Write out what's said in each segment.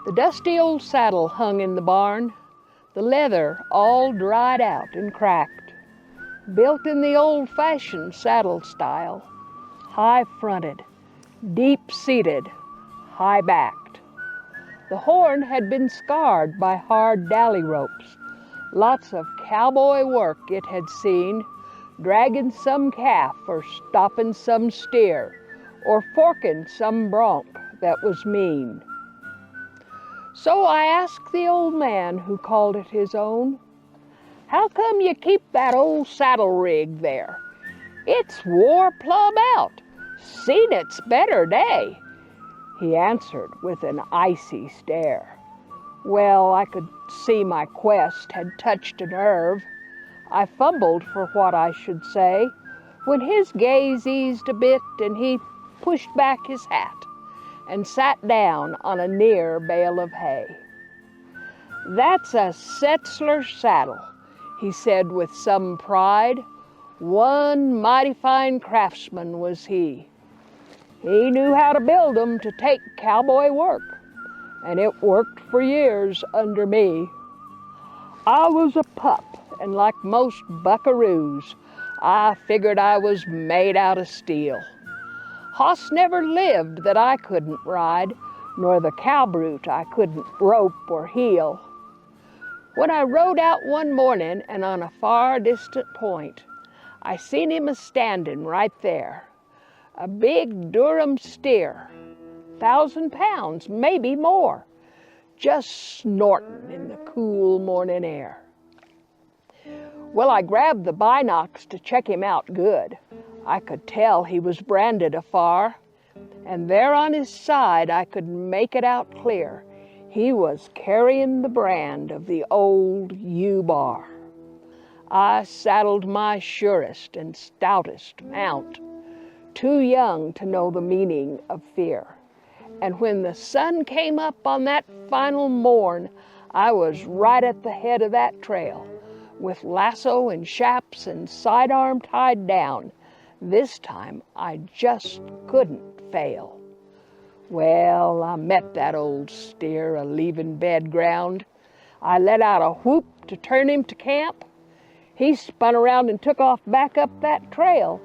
The dusty old saddle hung in the barn, the leather all dried out and cracked, built in the old-fashioned saddle style, high-fronted, deep-seated, high-backed. The horn had been scarred by hard dally ropes. Lots of cowboy work it had seen, dragging some calf or stopping some steer, or forking some bronc that was mean. So I asked the old man who called it his own, "How come you keep that old saddle rig there? It's wore plumb out. Seen its better day." He answered with an icy stare. Well, I could see my quest had touched a nerve. I fumbled for what I should say, when his gaze eased a bit and he pushed back his hat and sat down on a near bale of hay. "That's a Setzler saddle," he said with some pride. "One mighty fine craftsman was he. He knew how to build 'em to take cowboy work, and it worked for years under me. I was a pup, and like most buckaroos, I figured I was made out of steel. Hoss never lived that I couldn't ride, nor the cow brute I couldn't rope or heel. When I rode out one morning and on a far distant point, I seen him a-standing right there, a big Durham steer, 1,000 pounds, maybe more, just snorting in the cool morning air. Well, I grabbed the binocs to check him out good. I could tell he was branded afar, and there on his side I could make it out clear. He was carrying the brand of the old U-bar. I saddled my surest and stoutest mount, too young to know the meaning of fear. And when the sun came up on that final morn, I was right at the head of that trail, with lasso and chaps and sidearm tied down. This time I just couldn't fail. Well, I met that old steer a-leaving bed ground. I let out a whoop to turn him to camp. He spun around and took off back up that trail,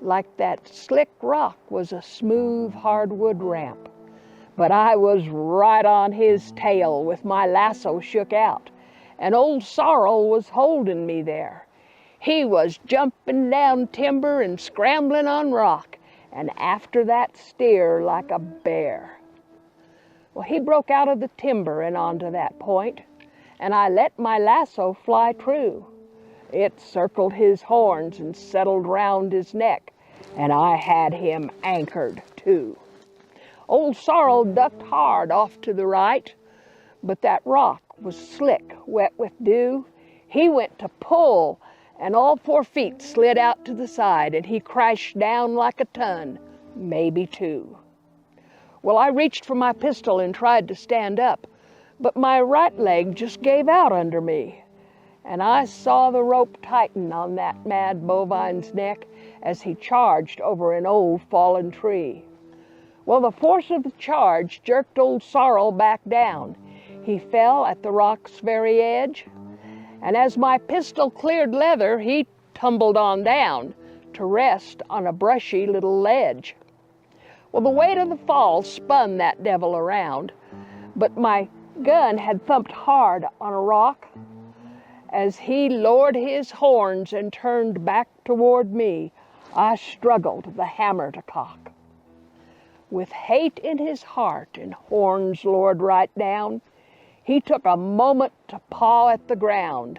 like that slick rock was a smooth hardwood ramp. But I was right on his tail with my lasso shook out, and old Sorrel was holding me there. He was jumping down timber and scrambling on rock, and after that steer like a bear. Well, he broke out of the timber and onto that point, and I let my lasso fly true. It circled his horns and settled round his neck, and I had him anchored too. Old Sorrel ducked hard off to the right, but that rock was slick, wet with dew. He went to pull, and all 4 feet slid out to the side, and he crashed down like a ton, maybe 2. Well, I reached for my pistol and tried to stand up, but my right leg just gave out under me, and I saw the rope tighten on that mad bovine's neck as he charged over an old fallen tree. Well, the force of the charge jerked old Sorrel back down. He fell at the rock's very edge, and as my pistol cleared leather, he tumbled on down to rest on a brushy little ledge. Well, the weight of the fall spun that devil around, but my gun had thumped hard on a rock. As he lowered his horns and turned back toward me, I struggled the hammer to cock. With hate in his heart and horns lowered right down, he took a moment to paw at the ground.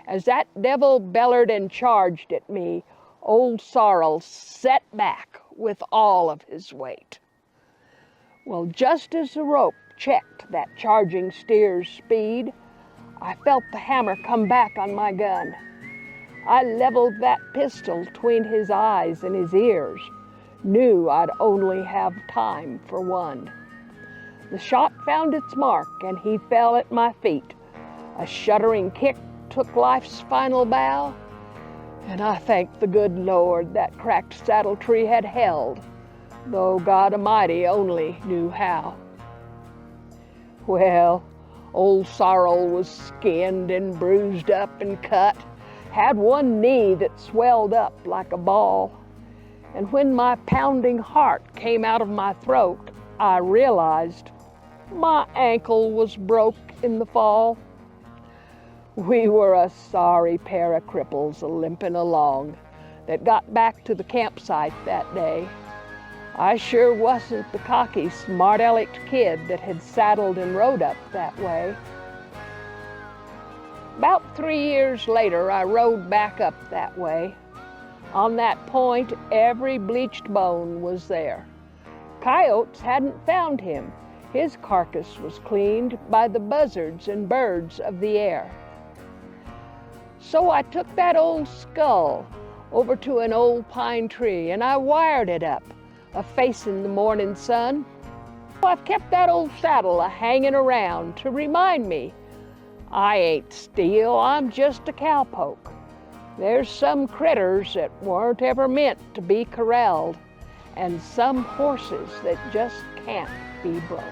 As that devil bellered and charged at me, old Sorrel set back with all of his weight. Well, just as the rope checked that charging steer's speed, I felt the hammer come back on my gun. I leveled that pistol between his eyes and his ears, knew I'd only have time for one. The shot found its mark, and he fell at my feet. A shuddering kick took life's final bow, and I thanked the good Lord that cracked saddle tree had held, though God Almighty only knew how. Well, old Sorrel was skinned and bruised up and cut, had one knee that swelled up like a ball. And when my pounding heart came out of my throat, I realized my ankle was broke in the fall. We were a sorry pair of cripples a-limping along that got back to the campsite that day. I sure wasn't the cocky, smart-alecked kid that had saddled and rode up that way. About 3 years later, I rode back up that way. On that point, every bleached bone was there. Coyotes hadn't found him. His carcass was cleaned by the buzzards and birds of the air. So I took that old skull over to an old pine tree and I wired it up, a-facing the morning sun. I've kept that old saddle a-hanging around to remind me I ain't steel, I'm just a cowpoke. There's some critters that weren't ever meant to be corralled, and some horses that just can't be broke.